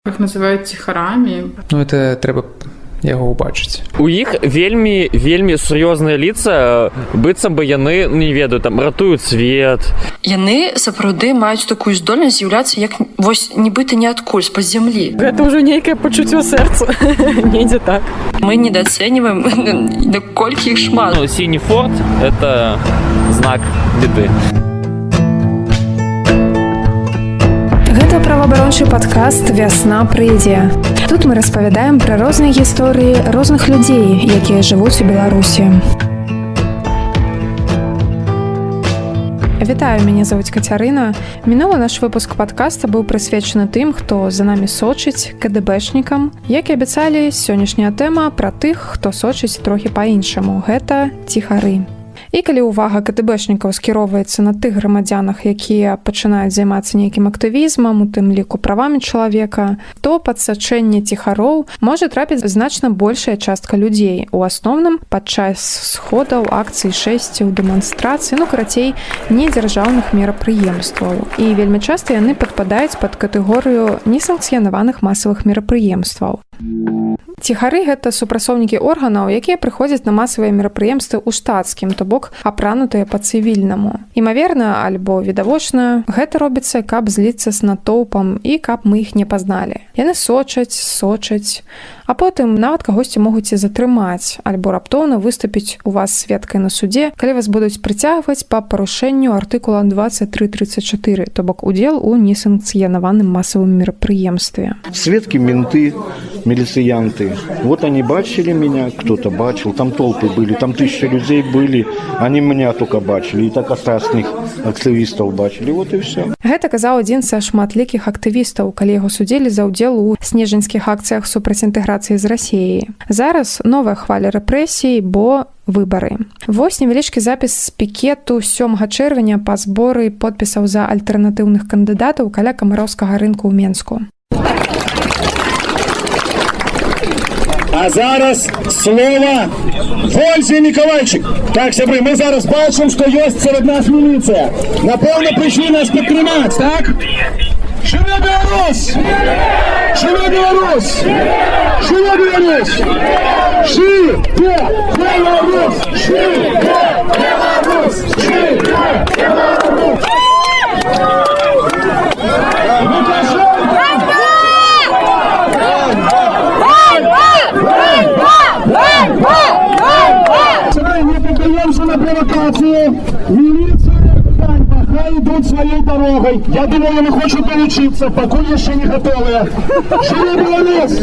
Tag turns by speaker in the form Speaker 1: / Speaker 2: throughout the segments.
Speaker 1: Их называют тихарами.
Speaker 2: Ну, это трэба яго ўбачыць.
Speaker 3: У іх вельмі сур'ёзныя лица, быццам бы яны, не ведаю, там ратуюць свет.
Speaker 4: Яны сапраўды маюць такую здольнасць з'яўляцца як вось нібыта ніадкуль з-пад зямлі.
Speaker 5: Гэта ўжо нейкае пачуццё сэрца. Недзе так.
Speaker 4: Мы недооцениваем, наколькі іх шмат.
Speaker 3: Ну, сіні форт – это знак беды.
Speaker 6: Гэта праваабарончы падкаст «Вясна прыйдзе». Тут мы распавядаем пра розныя гісторыі розных людзей, якія жывуць у Беларусі. Вітаю, мяне зовут Кацярына. Мінулы наш выпуск падкаста быў прысвечаны тым, хто за намі сочыць, КДБшнікам. Як і абяцалі, сённяшняя тэма пра тых, хто сочыць трохі па-іншаму. Гэта ціхары. І калі ўвага КДБшнікаў скіроўваецца на тых грамадзянах, якія пачынаюць займацца нейкім актывізмам, у тым ліку правамі чалавека, то пад сачэнне ціхароў можа трапіць значна большая частка людзей. У асноўным падчас сходаў, акцый, шэсцяў, дэманстрацый, карацей, недзяржаўных мерапрыемстваў. І вельмі часта яны падпадаюць пад катэгорыю несанкцыянаваных масавых мерапрыемстваў. Ціхары – гэта супрацоўнікі органаў, якія прыходзяць на масавыя мерапрыемствы ў штатскім, то бок апранутыя па-цывільнаму. Імаверна, альбо відавочна, гэта робіцца, каб зліцца з натоўпам і каб мы іх не пазналі. Яны сочаць, а потым нават кагосьці могуць і затрымаць, альбо раптоўна выступіць у вас сведкай на судзе, калі вас будуць прыцягваць па парушэнню артыкула 23.34, то бок удзел у несанкцыянаваным масавым мерапрыемстве.
Speaker 7: Сведки, менты, милициянты. Вот они бачили меня, кто-то бачил, там толпы были, там 1000 людей были, они меня только бачили, и так остальных активистов бачили, вот и все.
Speaker 6: Гэта казаў адзін са шматлікіх актывістаў, калі яго судзілі за ўдзел у снежаньскіх акцыях супраць інтэграцыі з Расіяй. Зараз новая хваля рэпрэсій, бо выбары. Вось невялічкі запіс з пікету 7 чэрвеня па зборы подпісаў за альтэрнатыўных кандыдатаў каля Камароўскага рынку ў Менску.
Speaker 8: А зараз слово Вользе Миколайчик. Так, сябры, мы зараз бачым, што ёсць сярод нас міліцыя. Напэўна, прыйшлі нас падтрымаць, так? Жыве Беларусь! Жыве Беларусь! Жыве Беларусь! Жыве Беларусь! Жыве Беларусь! Жыве Беларусь! Мы поддаемся на провокацию. Милиция, хай идут своей дорогой. Я думаю, они хотят доучиться, покуль еще не готовы. Живи Беларусь!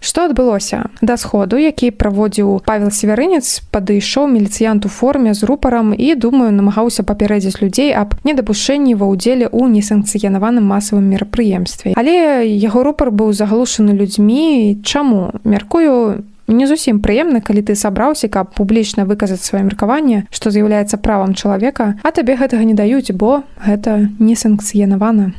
Speaker 6: Што адбылося? Да сходу, які праводзіў Павел Севярынец, падышоў міліцыянт у форме з рупарам і, думаю, намагаўся папярэдзіць людзей аб недапушчэнні ва ўдзеле ў несанкцыянаваным масавым мерапрыемстве. Але яго рупар быў заглушаны людзьмі. Чаму? Мяркую, не зусім прыемна, калі ты сабраўся, каб публічна выказаць сваё меркаванне, што з'яўляецца правам чалавека, а табе гэтага не даюць, бо гэта несанкцыянавана.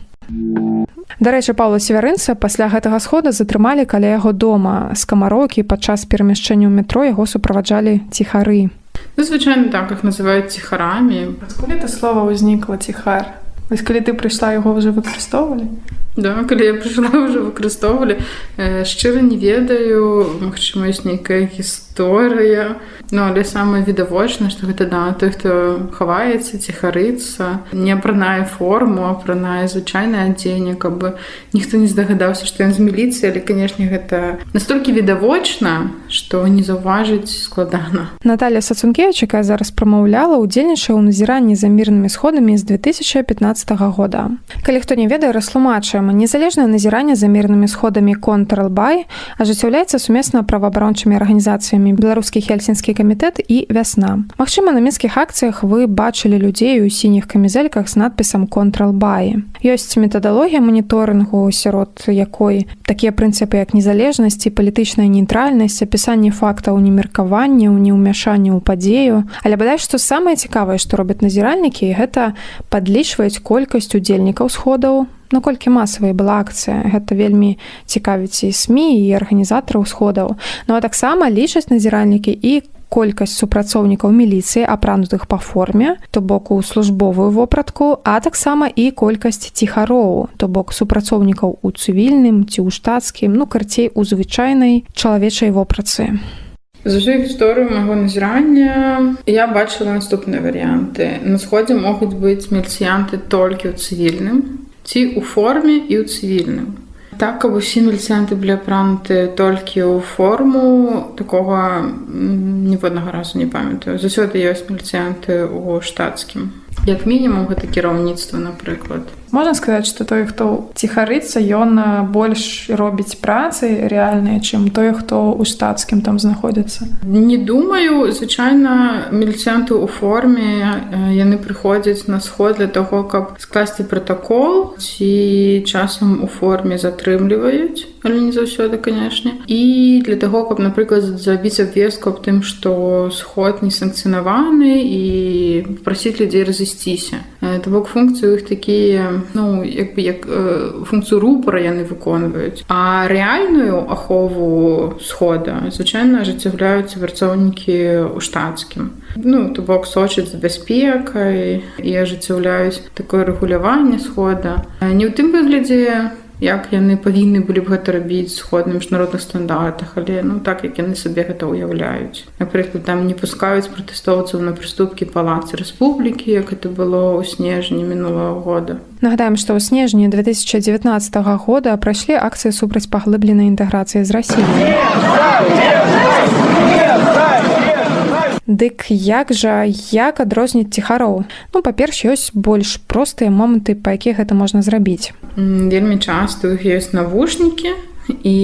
Speaker 6: Дарэчы, Паўла Севярынца пасля гэтага схода затрымалі каля яго дома. З Камароўкі падчас перамяшчэння ў метро яго суправаджалі ціхары.
Speaker 1: Ну, звычайно, так, их называют тихарами.
Speaker 5: Откуль это слово возникло, тихар? Вось калі ты прыйшла, яго ўжо выкарыстоўвалі?
Speaker 1: Да, калі я прыйшла, уже выкарыстоўвалі. Шчыра не ведаю, магчыма, ёсць нейкая гісторыя. Ну, але самае відавочна, што гэта, да, той, хто хаваецца, ціхарыцца, не апранае форму, апранае звычайнае адзенне, каб ніхто не здагадаўся, што ён з міліцыі, але, канешне, гэта настолькі відавочна, што не заўважыць складана.
Speaker 6: Наталля Сацункевіч, якая зараз прамаўляла, удзельнічае ў назіранні за мірнымі сходамі з 2015 года. Калі хто не ведае, растлумачаем, незалежнае назіранне за мірнымі сходамі «Контрэлбай» ажыццяўляецца сумесна праваабарончымі арганізацыямі Беларускі Хельсінскі камітэт і «Вясна». Магчыма, на мінскіх акцыях вы бачылі людзей у сініх камізэльках з надпісам «Контрэлбай». Ёсць метадалогія маніторынгу, сярод якой такія прынцыпы, як незалежнасць і палітычная нейтральнасць, апісанне фактаў немеркавання, неўмяшання ў падзею. Але бадай, што самае цікавае, што робяць назіральнікі, гэта падлічваюць колькасць удзельнікаў сходаў, наколькі масавая была акцыя. Гэта вельмі цікавіць і СМІ, і арганізатараў сходаў. Ну а таксама лічаць назіральнікі і колькасць супрацоўнікаў міліцыі, апранутых па форме, то бок у службовую вопратку, а таксама і колькасць ціхароў, то бок супрацоўнікаў у цывільным ці ў штатскім, карцей у звычайнай чалавечай вопратцы.
Speaker 1: За всю гісторыю майго назірання я бачыла наступныя варыянты. На сходзе могуць быць міліцыянты толькі ў цывільным, ці ў форме і ў цывільным. Так, каб усе міліцыянты былі апрануты толькі ў форму, такога ніводнага разу не памятаю. Заўсёды ёсць міліцыянты ў штатскім. Як мінімум, гэта кіраўніцтва, напрыклад.
Speaker 5: Можна сказаць, што той, хто ціхарыцца, ён больш робіць працы рэальныя, чым той, хто ў штатскім там знаходзіцца?
Speaker 1: Не думаю. Звычайна, міліцыянты ў форме, яны прыходзяць на сход для таго, каб скласці пратакол, ці часам у форме затрымліваюць, але не заўсёды, канешне. І для таго, каб, напрыклад, зрабіць абвестку аб тым, што сход не санкцыянаваны, і прасіць людзей разысціся. То бок функцыі ў іх такія, як функцыю рупора яны выконваюць. А рэальную ахову схода звычайна ажыццяўляюць працоўнікі ў штатскім. То бок сочаць за бяспекай і ажыццяўляюць такое рэгуляванне схода. Не ў тым выглядзе, як яны павінны былі б гэта рабіць згодна міжнародных стандартах, але так, як яны сабе гэта ўяўляюць. Напрыклад, там не пускаюць пратэстоўцаў на прыступкі палацы рэспублікі, як это было ў снежні мінулага года.
Speaker 6: Нагадаем, што ў снежні 2019 года прайшлі акцыі супраць паглыбленай інтэграцыі з Расіяй. Дык як адрозніць ціхароў? Па-перш, ёсць больш простыя моманты, па якіх гэта можна зрабіць.
Speaker 1: Вельмі часта ў іх ёсць навушнікі, і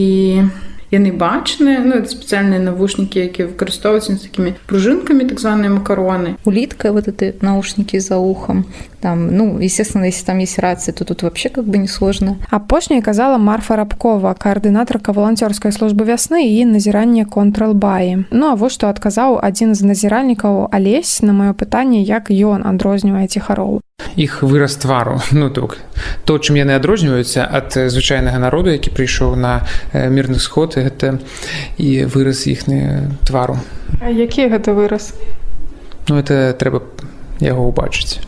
Speaker 1: яны бачныя, это спецыяльныя навушнікі, якія выкарыстоўваюцца з такімі пружынкамі, так званыя макароны.
Speaker 9: Улитка, вот эти наушники за ухом. Там, естественно, если там есть рация, то тут вообще как бы несложно.
Speaker 6: Апошняе казала Марфа Рабкова, каардынатарка валанцёрскай службы вясны і назірання контралбаі. А вось што адказаў адзін з назіральнікаў Алесь на маё пытанне, як ён адрознівае ціхароў.
Speaker 2: Іх выраз твару, то, чым яны адрозніваюцца ад звычайнага народу, які прыйшоў на мірны сход, гэта і выраз іхны твару.
Speaker 5: А які гэта выраз?
Speaker 2: Это трэба яго ўбачыць.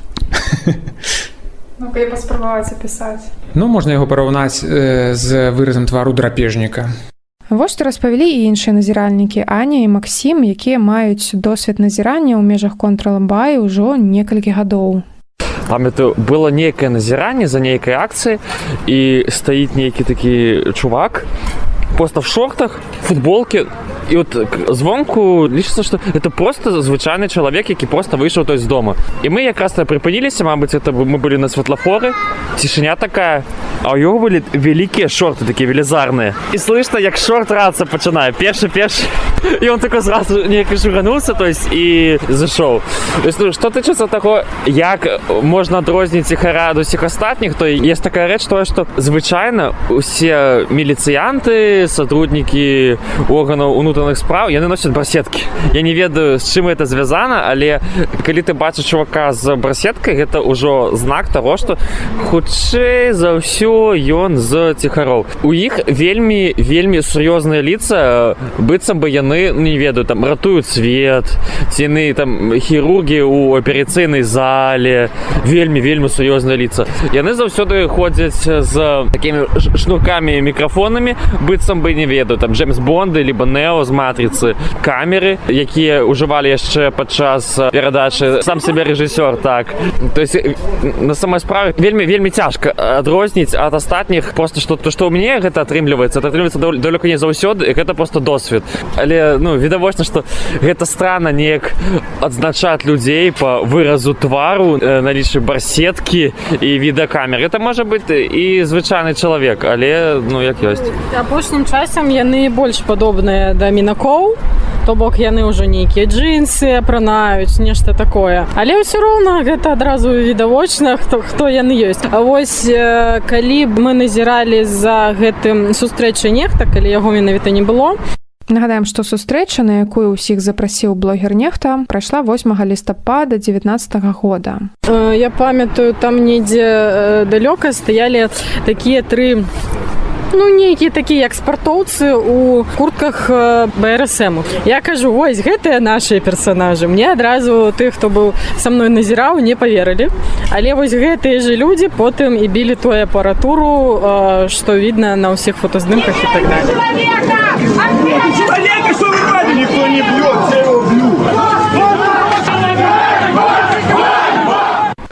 Speaker 5: Я паспрабаваць апісаць.
Speaker 2: Можна яго параўнаць з выразам твару драпежніка.
Speaker 6: Вось што распавялі і іншыя назіральнікі Аня і Максім, якія маюць досвед назірання ў межах контралбаі ўжо некалькі гадоў.
Speaker 3: Памятаю, было нейкае назіранне за нейкай акцыі, і стаіць нейкі такі чувак, просто в шортах, футболке, і звонку лічыцца, што это просто звычайны чалавек, які просто выйшаў з дома. І мы якраз прыпыніліся, мабыць, мы былі на светлафоры, цішыня такая, а ў яго былі вялікія шорты, такія велізарныя. І слышно, як шорт рацца пачынае, першы. І он такой зразу неяк шугануўся, і зашоў. Што тычыцца таго, як можна адрозніць ціхара ад усіх астатніх, то ёсць такая рэч, што звычайна усе міліцыянты, сотруднікі органаў унутраных справ, яны носяць барсеткі. Я не ведаю, з чым гэта звязана, але калі ты бачыш чувака з барсеткай, гэта ўжо знак таго, што хутчэй за ўсё ён з ціхароў. У іх вельмі сур'ёзныя ліца, быццам бы яны, не ведаю, там ратуюць свет, ці яны там хірургі ў аперацыйнай зале, вельмі сур'ёзныя ліца. Яны заўсёды ходзяць з такімі шнуркамі і мікрафонамі, быццам бы, не ведаю, там Джеймс Бонды, либо Нео з Матріцы, камеры, якія ўжывалі яшчэ падчас перадачы сам сябе рэжысёр, так. То есть на самой справе вельмі цяжка адрозніць ад астатніх, просто што ў мяне гэта атрымліваецца далёка не заўсёды, і гэта просто досвед. Але, відавочна, што гэта странна неяк адзначаць людзей па выразу твару, наліччы барсеткі і відэакамер. Гэта можа быць і звычайны чалавек, але, як ёсць.
Speaker 10: Апошнім часам яны больш падобныя да мінакоў, то бок яны ўжо нейкія джинсы апранаюць, нешта такое. Але ўсё роўна гэта адразу відавочна, хто яны ёсць. А вось калі б мы назіралі за гэтым сустрэчай нехта, калі яго менавіта не было.
Speaker 6: Нагадаем, што сустрэча, на якую ўсіх запрасіў блогер Нехта, прайшла 8 лістапада 2019 года.
Speaker 10: Я памятаю, там недзе далёка стаялі такія 3 Ну, нейкія такія, як спартоўцы у куртках БРСМ. Я кажу, вось, гэтыя нашыя персонажы. Мне адразу тых, хто быў са мной назіраў, не поверылі. Але вось гэтыя же людзі потым і білі тую апаратуру, што відно на ўсіх фотаздымках і так далее.
Speaker 8: Человека, что вы ради? Никто не бьет, все его бьют.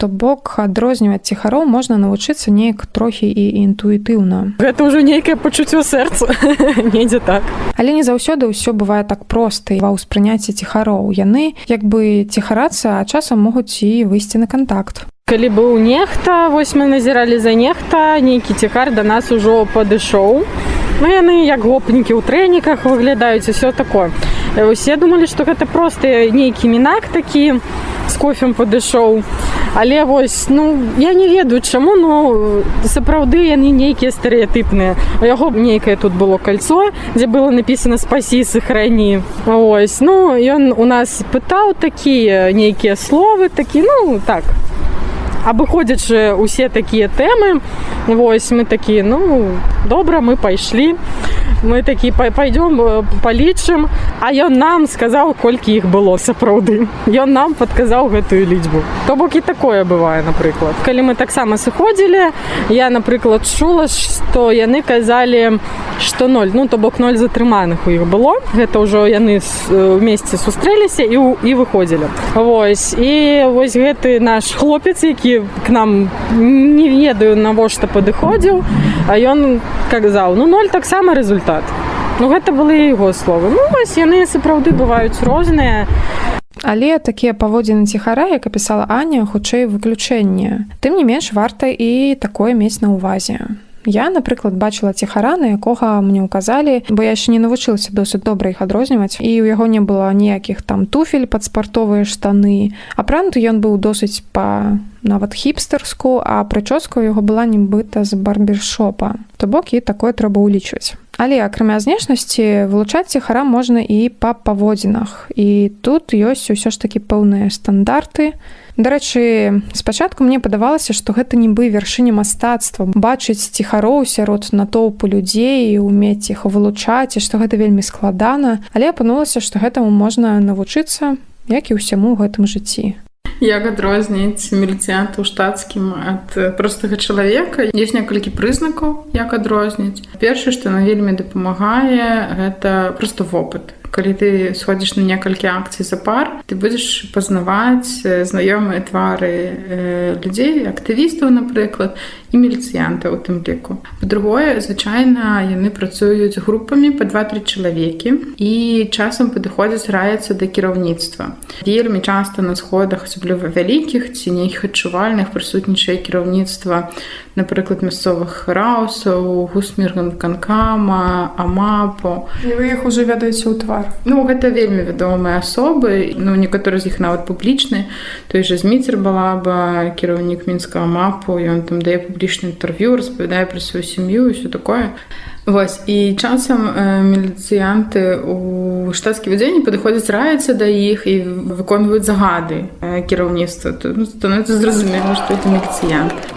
Speaker 6: То бок адрозніваць ціхароў можна навучыцца неяк трохі і інтуітыўна.
Speaker 10: Гэта ўжо нейкае пачуццё сэрца. Недзе так.
Speaker 6: Але не заўсёды ўсё бывае так проста ва ўспрыняцці ціхароў. Яны як бы ціхарацца, а часам могуць і выйсці на кантакт.
Speaker 10: Калі быў нехта, вось мы назіралі за нехта, нейкі ціхар да нас ужо падышоў. Ну, яны як гопнікі ў трэніках выглядаюць і ўсё такое. Усе думалі, што гэта проста нейкі мінак такі з кофем падышоў. Але вось, ну, я не ведаю чаму, но сапраўды яны нейкія стэрэатыпныя. У яго нейкае тут было кольцо, дзе было напісана «Спасі, сохрани». Ось, ну, ён у нас пытаў такія нейкія словы, такі, ну, так, абыходзячы усе такія тэмы. Вось, мы такія, ну, добра, мы пайшлі. Мы такі, пойдём палічым, а ён нам сказаў, колькі іх было сапраўды. Ён нам падказаў гэтую лічбу. То бок і такое бывае, напрыклад. Калі мы таксама сыходзілі, я, напрыклад, чула, што яны казалі, што 0, ну, то бок 0 затрыманых у іх было. Гэта ўжо яны вместе сустрэліся і выходзілі. Вось, і вось гэты наш хлопец, які к нам не ведаю навошта падыходзіў, а ён казаў, ну, 0 таксама рэзультат. Ну, гэта былі яго словы. Ну, вось, яны сапраўды бываюць розныя.
Speaker 6: Але такія паводзіны ціхара, як апісала Аня, хутчэй выключэнне. Тым не менш, варта і такое мець на ўвазе. Я, напрыклад, бачыла ціхара, на якога мне ўказалі, бо я яшчэ не навучылася досыць добра іх адрозніваць, і ў яго не было ніякіх там туфель пад спартовыя штаны. Апрануты ён быў досыць нават хіпстэрску, а прычоска ў яго была нібыта з барбершопа. То бок і такое трэба ўлічваць. Але акрамя знешнасці, вылучаць ціхара можна і па паводзінах. І тут ёсць усё ж такі пэўныя стандарты. Дарэчы, спачатку мне падавалася, што гэта нібы вяршыня мастацтва. Бачыць ціхароў сярод натоўпу людзей, умець іх вылучаць, і што гэта вельмі складана. Але апынулася, што гэтаму можна навучыцца, як і ўсяму ў гэтым жыцці.
Speaker 1: Як адрозніць міліцыянта ў штатскім ад простага чалавека? Ёсць некалькі прызнакаў, як адрозніць. Першае, што нам вельмі дапамагае, гэта проста вопыт. Калі ты сходзіш на некалькі акцый запар, ты будзеш пазнаваць знаёмыя твары людзей, актывістаў, напрыклад, і міліцыянтаў у тым ліку. Па-другое, звычайна яны працуюць групамі па 2-3 чалавекі і часам падыходзяць раяцца да кіраўніцтва. Вельмі часта на сходах, асабліва вялікіх ці нейкіх адчувальных, прысутнічае кіраўніцтва, напрыклад, мясцовых раусаў, гусмірвыканкама, АМАПу.
Speaker 5: І вы іх ужо ведаеце ў твар?
Speaker 1: Ну, гэта вельмі вядомыя асобы, ну, некаторыя з іх нават публічныя. Той жа Зміцер Балаба, кіраўнік мінскага МАПу, ён там дае публічнае інтэрв'ю, распавядае пра сваю сям'ю і ўсё такое. Вось, і часам міліцыянты ў штатскім адзенні падыходзяць раяцца да іх і выконваюць загады кіраўніцтва. Ну, становіцца зразумела, што это міліцыянт.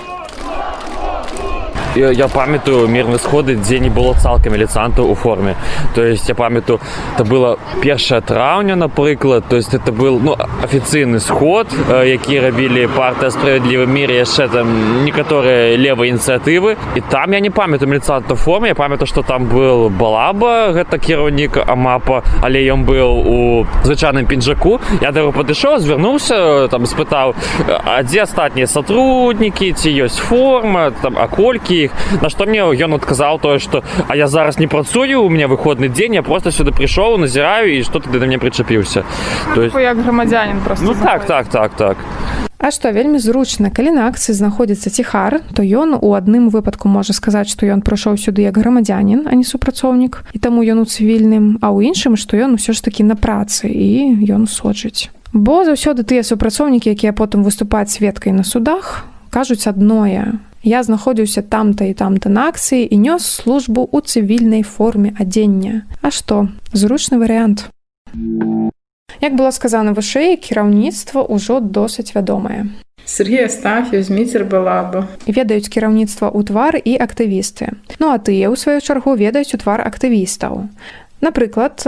Speaker 3: Я памятаю мірныя сходы, дзе не было цалкам міліцыянтаў у форме. То есть я памятаю, это было 1 траўня, напрыклад, то есть это был, ну, афіцыйны сход, які рабілі партыя «Справядлівы мір» і яшчэ там некаторыя левыя ініцыятывы. І там я не памятаю міліцыянта ў форме, я памятаю, што там был Балаба, гэта кіраўнік АМАПа, але ён быў у звычайным пінжаку. Я да яго падышоў, звярнуўся, там спытаў, а дзе астатнія сотруднікі, ці ёсць форма, там, а колькі. На што мне ён адказаў тое, што а я зараз не працую, у меня выходны дзень, я просто сюды прыйшоў, назіраю, і што ты да мяне прычапіўся.
Speaker 5: Як грамадзянін просто.
Speaker 3: Ну так.
Speaker 6: А што, вельмі зручна, калі на акцыі знаходзіцца ціхар, то ён у адным выпадку можа сказаць, што ён прыйшоў сюды як грамадзянін, а не супрацоўнік, і таму ён у цывільным, а ў іншым, што ён усё ж такі на працы, і ён сочыць. Бо заўсёды тыя супрацоўнікі, якія потым выступаюць сведкай на судах, кажуць адное. Я знаходзіўся там-то і там-то на акцыі і нёс службу ў цывільнай форме адзення. А што? Зручны варыянт. Як было сказана вышэй, кіраўніцтва ўжо досыць вядомае.
Speaker 1: Сергей Астафьев, Зміцер Балаба.
Speaker 6: Ведаюць кіраўніцтва ў твар і актывісты. Ну а тыя, у сваю чаргу, ведаюць у твар актывістаў. Напрыклад,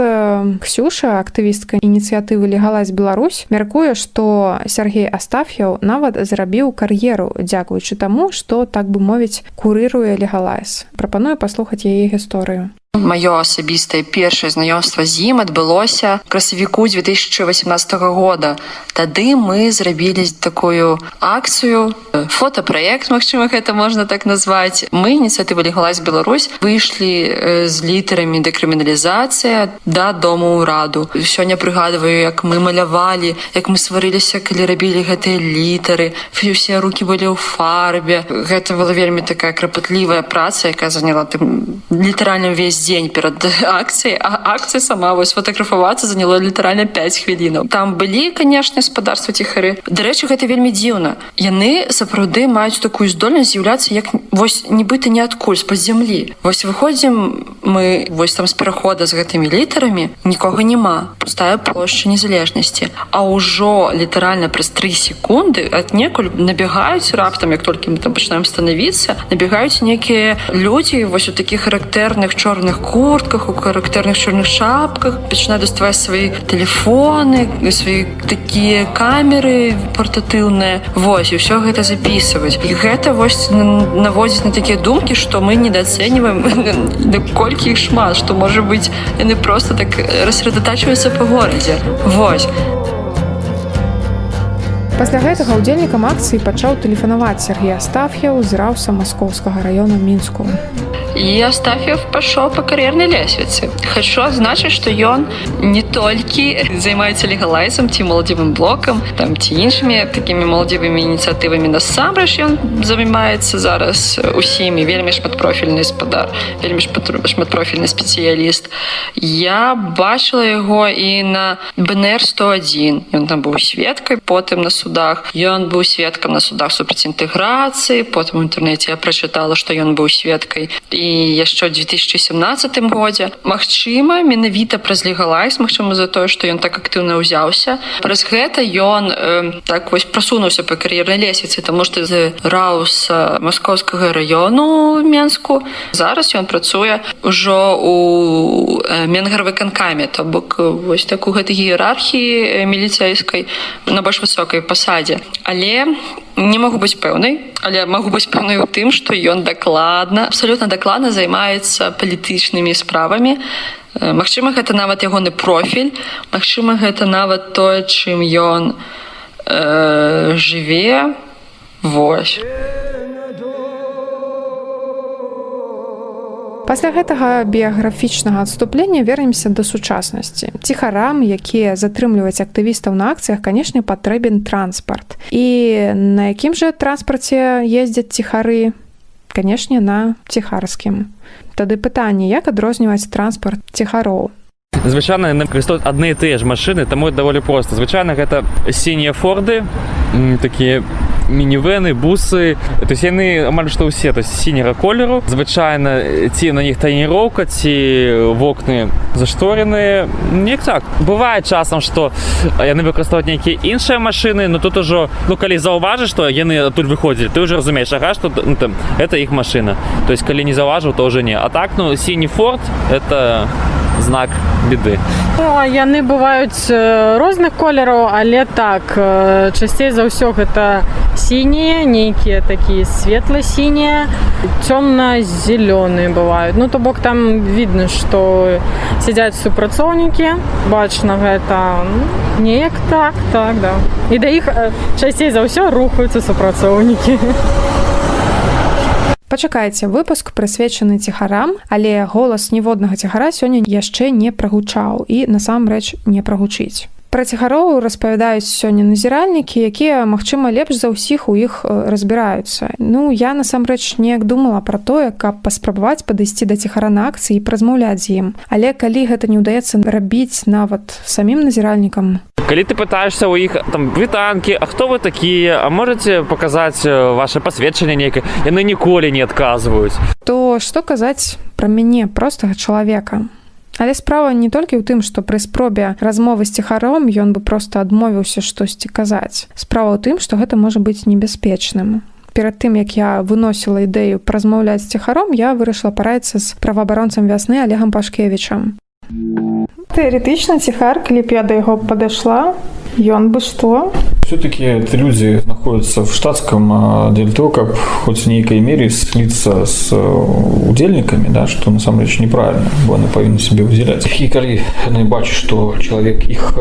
Speaker 6: Ксюша, актывістка ініцыятывы «Легалайз Беларусь», мяркуе, што Сергей Астафьев нават зрабіў кар'еру, дзякуючы таму, што, так бы мовіць, курыруе «Легалайз». Прапаную паслухаць яе гісторыю.
Speaker 4: Маё асабістае першае знаёмства з ім адбылося ў красавіку 2018 года. Тады мы зрабілі такую акцыю, фотапраект, магчыма, гэта можна так назваць. Мы, ініцыятыва «Легалайз Беларусь», выйшлі з літарамі дэкрыміналізацыя да Дому ўраду. Сёння прыгадваю, як мы малявалі, як мы сварыліся, калі рабілі гэтыя літары. Усе рукі былі ў фарбе. Гэта была вельмі такая крапатлівая праца, якая заняла літаральна ўвесь дзень перад акцыяй, а акцыя сама вось фотаграфавацца заняла літаральна 5 хвілінаў. Там былі, канешне, спадарства ціхары. Дарэчы, гэта вельмі дзіўна. Яны сапраўды маюць такую здольнасць з'яўляцца як вось нібыта ніадкуль з-пад зямлі. Вось выходзім мы вось там з перахода з гэтымі літарамі, нікога няма. Пустая плошча незалежнасці. А ўжо літаральна праз 3 секунды аднекуль набягаюць раптам, як толькі мы там пачынаем станавіцца, набягаюць некія людзі вось у такіх характэрных чорных куртках, у характэрных чорных шапках, пачынаюць даставаць свае тэлефоны, свае такія камеры партатыўныя. Вось, і ўсё гэта запісваць. І гэта вось наводзіць на такія думкі, што мы недаацэньваем, наколькі іх шмат, што, можа быць, яны проста так рассредатачваюцца па горадзе. Вось.
Speaker 6: Пасля гэтага ўдзельнікам акцыі пачаў тэлефанаваць Сергей Астафьев з раўса Маскоўскага раёна Мінску.
Speaker 4: И Астафьев пошел по карьерной лестнице. Хочу отзначить, что он не только занимается легалайзом, тем молодевым блоком, там, тем іншими такими молодевыми инициативами. Насамрэч он занимается зараз усими, вельмі шматпрофільны спадар, вельмі шматпрофільны спецыяліст. Я бачила его и на БНР-101. Он там был сведкой, потом на судах. Он был сведком на судах супраць інтэграцыі, потом в интернете я прочитала, что он был сведкой і яшчэ ў 2017 годзе. Магчыма, менавіта праз легалайз, магчыма, за тое, што ён так актыўна ўзяўся. Праз гэта ён так вось прасунуўся па кар'ернай лесвіцы, таму што з раўса Маскоўскага раёну Менску зараз ён працуе ўжо у Менгарвыканкаме, то бок вось так у гэтай іерархіі міліцэйскай на больш высокай пасадзе. Але не могу быць пэўнай, але могу быць пэўнай у тым, што ён абсолютна дакладна займаецца палітычнымі справамі. Магчыма, гэта нават ягоны профіль, магчыма, гэта нават тое, чым ён жыве. Вось.
Speaker 6: Пасля гэтага біяграфічнага адступлення вернемся да сучаснасці. Ціхарам, якія затрымліваюць актывістаў на акцыях, канешне, патрэбен транспарт. І на якім жа транспарце ездзяць ціхары? Канешне, на ціхарскім. Тады пытанне, як адрозніваць транспарт ціхароў?
Speaker 3: Звычайна яны выкарыстоўваюць адны і тыя ж машыны, таму это даволі проста. Звычайна гэта сінія форды, такія мінівэны, бусы. То есть яны амаль што ўсе, то есть сіняга колеру. Звычайна ці на них таніроўка, ці вокны заштореныя. Неяк так. Бывае часам, што яны выкарыстоўваюць нейкія іншыя машыны, но тут ужо, калі заўважыш, што яны адтуль выходзілі, ты ўжо разумееш, ага, што это іх машына. То есть калі не заўважыў, то ўжо не. А так, сіні форд это знак біды.
Speaker 10: Яны бываюць розных колераў, але так, часцей за ўсё гэта сінія, нейкія такія светла-сінія, цёмна-зелёныя бываюць. То бок там видно, што сядзяць супрацоўнікі, бачна гэта неяк так, да. І да іх часцей за ўсё рухаюцца супрацоўнікі.
Speaker 6: Пачакайце, выпуск прысвечаны ціхарам, але голас ніводнага ціхара сёння яшчэ не прагучаў і насамрэч не прагучыць. Пра ціхароў распавядаюць сёння назіральнікі, якія, магчыма, лепш за ўсіх у іх разбіраюцца. Я насамрэч неяк думала пра тое, каб паспрабаваць падысці да ціхара на акцыі і празмаўляць з ім. Але калі гэта не ўдаецца рабіць нават самім назіральнікам,
Speaker 3: калі ты пытаешься у іх там вітанкі, а хто вы такія, а можаце паказаць ваше пасведчанне нейкае, яны ніколі не адказваюць.
Speaker 6: То што казаць пра мяне, простага чалавека? Але справа не толькі ў тым, што пры спробе размовы з ціхаром ён бы проста адмовіўся штосьці казаць. Справа ў тым, што гэта можа быць небяспечным. Перад тым, як я выносіла ідэю паразмаўляць з ціхаром, я вырашыла параіцца з праваабаронцам вясны Олегам Пашкевічам. Тэарэтычна ціхар, калі б я да яго падышла, ён бы што?
Speaker 11: Все-таки эти люди находятся в штатском для того, как хоть в некой мере слиться с удельниками, да, что на самом деле неправильно, бо они повинны себе выделять. И когда они бачат, что человек их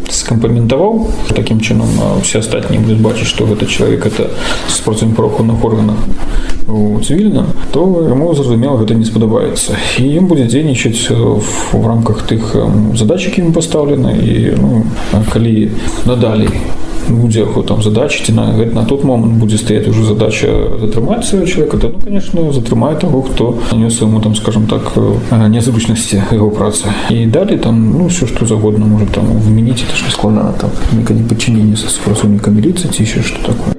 Speaker 11: скомпрометовал, таким чином все остальные будут бачить, что этот человек это с правоохоронных органах у цивільна, то йому, зрозуміло, гэта не спадабаецца. І ім будзе дзейнічаць в рамках тых задач, які ім пастаўлены, і калі надалей будзе там задачі, на тот момент будзе стаяць уже задача затрымаць свайго чалавека, то, конечно, затрымае таго, хто нанёс яму, там, скажем так, незручнасці яго працы. І далей там, все, што загодна можа там вмяніць, это ж складана там, некае непадчыненне са супрацоўнікам міліцыі ці яшчэ што такое.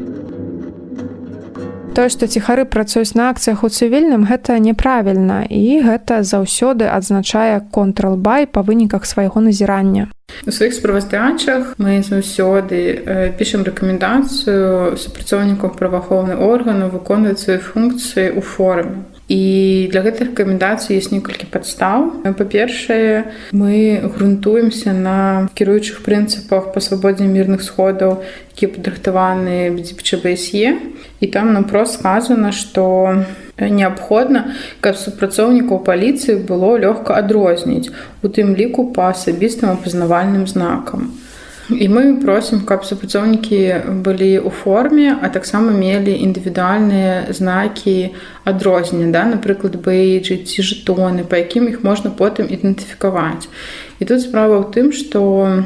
Speaker 6: Тое, што ціхары працуюць на акцыях у цывільным, гэта неправільна, і гэта заўсёды адзначае Control-Buy па выніках свайго назірання.
Speaker 1: У сваіх справаздачах мы заўсёды пішам рэкамендацыю супрацоўнікаў праваахоўных органаў выконваць свае функцыі ў форме. І для гэтых рэкамендацый ёсць некалькі падстаў. Па-першае, мы грунтуемся на кіруючых прынцыпах па свабодзе мірных сходаў, якія падрыхтаваны БДПЧ-БСЕ. І там нам проста сказана, што неабходна, каб супрацоўнікаў паліцыі было лёгка адрозніць, у тым ліку па асабістым апазнавальным знакам. І мы просім, каб супрацоўнікі былі ў форме, а таксама мелі індывідуальныя знакі адрознення, да? Напрыклад, бейджы ці жэтоны, па якім іх можна потым ідэнтыфікаваць. І тут справа ў тым, што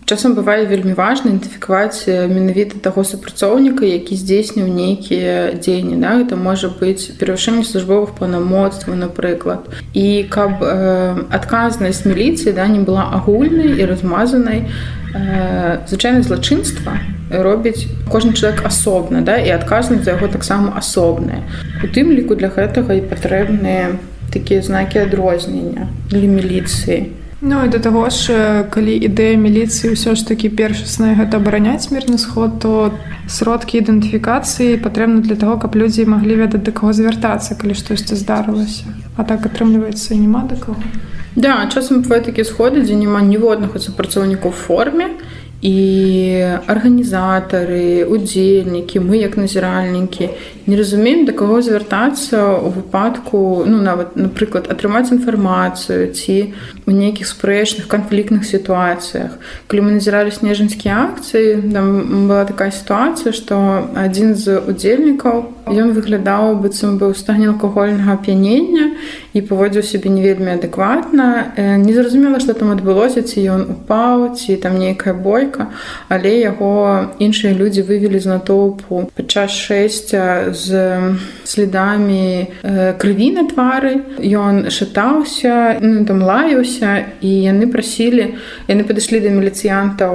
Speaker 1: часам бывае вельмі важна ідэнтыфікаваць менавіта таго супрацоўніка, які здзейсніў нейкія дзеянні. Да? Гэта можа быць перавышэнне службовых паўнамоцтваў, напрыклад. І каб адказнасць міліцыі, да, не была агульнай і размазанай, звычайна злачынства робіць кожны чалавек асобна, да, і адказнасць за яго таксама асобная. У тым ліку для гэтага і патрэбныя такія знакі адрознення для міліцыі.
Speaker 5: Ну і да таго ж, калі ідэя міліцыі ўсё ж такі першасная гэта абараняць мірны сход, то сродкі ідэнтыфікацыі патрэбны для таго, каб людзі маглі ведаць, да каго звяртацца, калі штосьці здарылася. А так атрымліваецца і няма да каго.
Speaker 1: Да, часам бываюць такія сходы, дзе няма ніводнага супрацоўніка ў форме, і арганізатары, удзельнікі, мы як назіральнікі не разумеем, да каго звяртацца ў выпадку, нават, напрыклад, атрымаць інфармацыю ці ў нейкіх спрэчных канфліктных сітуацыях. Калі мы назіралі снежаньскія акцыі, там была такая сітуацыя, што адзін з удзельнікаў, ён выглядаў, быццам бы ў стане алкагольнага ап'янення і паводзіў сябе не вельмі адэкватна. Незразумела, што там адбылося, ці ён упаў, ці там нейкая бойка, але яго іншыя людзі вывелі з натоўпу падчас шэсця з слідамі крыві на твары. Ён шатаўся, там лаяўся, і яны падышлі да міліцыянтаў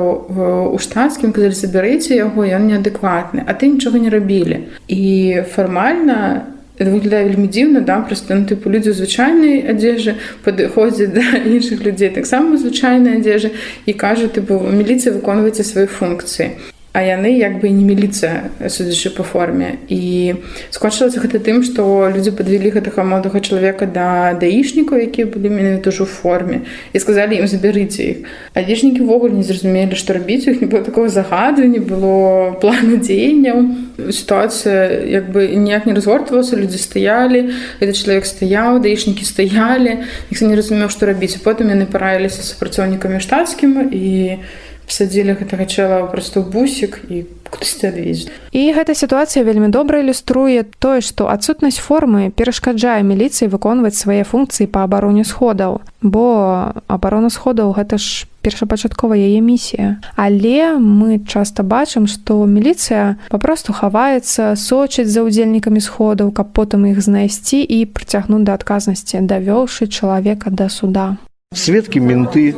Speaker 1: у штатскім, казалі, забярыце яго, ён неадэкватны, а ты нічога не рабілі. І фармальна это выглядае вельмі дзіўна, да, проста людзі ў звычайнай адзежы падыходзяць да іншых людзей таксама ў звычайнай адзежы і кажуць, міліцыя, выконвайце свае функцыі. А яны як бы і не міліцыя, судзячы па форме. І скончылася гэта тым, што людзі падвялі гэтага маладога чалавека да даішнікаў, якія былі менавіта ўжо ў форме, і сказалі ім, забярыце іх. А даішнікі ўвогуле не зразумелі, што рабіць, у іх не было такого загаду, не было плану дзеянняў. Сітуацыя як бы ніяк не разгортвалася, людзі стаялі, гэты чалавек стаяў, даішнікі стаялі, ніхто не разумеў, што рабіць. Потым яны параіліся з супрацоўнікамі штатскім і садзілі гэтага чала проста ў бусік і кудысьці адвезлі.
Speaker 6: І гэта сітуацыя вельмі добра ілюструе тое, што адсутнасць формы перашкаджае міліцыі выконваць свае функцыі па абароне сходаў, бо абарона сходаў гэта ж першапачаткова яе місія. Але мы часта бачым, што міліцыя папросту хаваецца, сочыць за ўдзельнікамі сходаў, каб потым іх знайсці і прыцягнуць да адказнасці, давёўшы чалавека да суда.
Speaker 7: Сведкі, менты,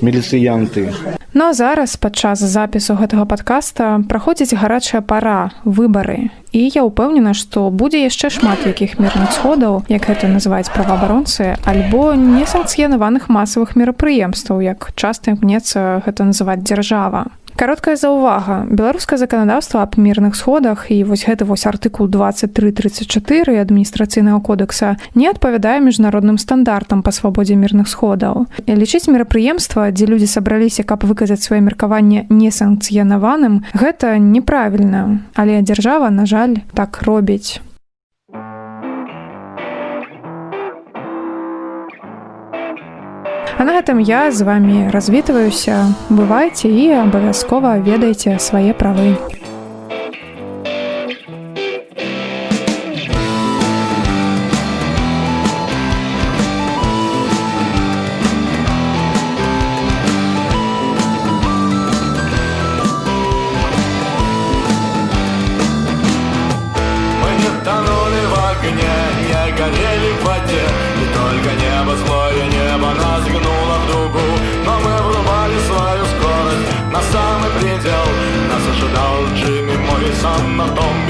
Speaker 7: міліцыянты.
Speaker 6: Ну а зараз падчас запісу гэтага падкаста праходзіць гарачая пара, выбары. І я ўпэўнена, што будзе яшчэ шмат якіх мірных сходаў, як гэта называюць праваабаронцы, альбо несанкцыянаваных масавых мерапрыемстваў, як часта імкнецца гэта называць дзяржава. Кароткая заўвага. Беларускае заканадаўства аб мірных сходах і вось гэты вось артыкул 23.34 адміністрацыйнага кодекса не адпавядае міжнародным стандартам па свабодзе мірных сходаў. Лічыць мерапрыемства, дзе людзі сабраліся, каб выказаць сваё меркаванне несанкцыянаваным, гэта неправільна. Але дзяржава, на жаль, так робіць. А на гэтым я з вами развітваюся. Бывайце і абавязкова ведайце свае правы.
Speaker 12: Мы не тонули в огне, не горели в воде, и только небо, злое небо нас гнуло в дугу. Но мы врубали свою скорость на самый предел. Нас ожидал Джимми Моррисон на том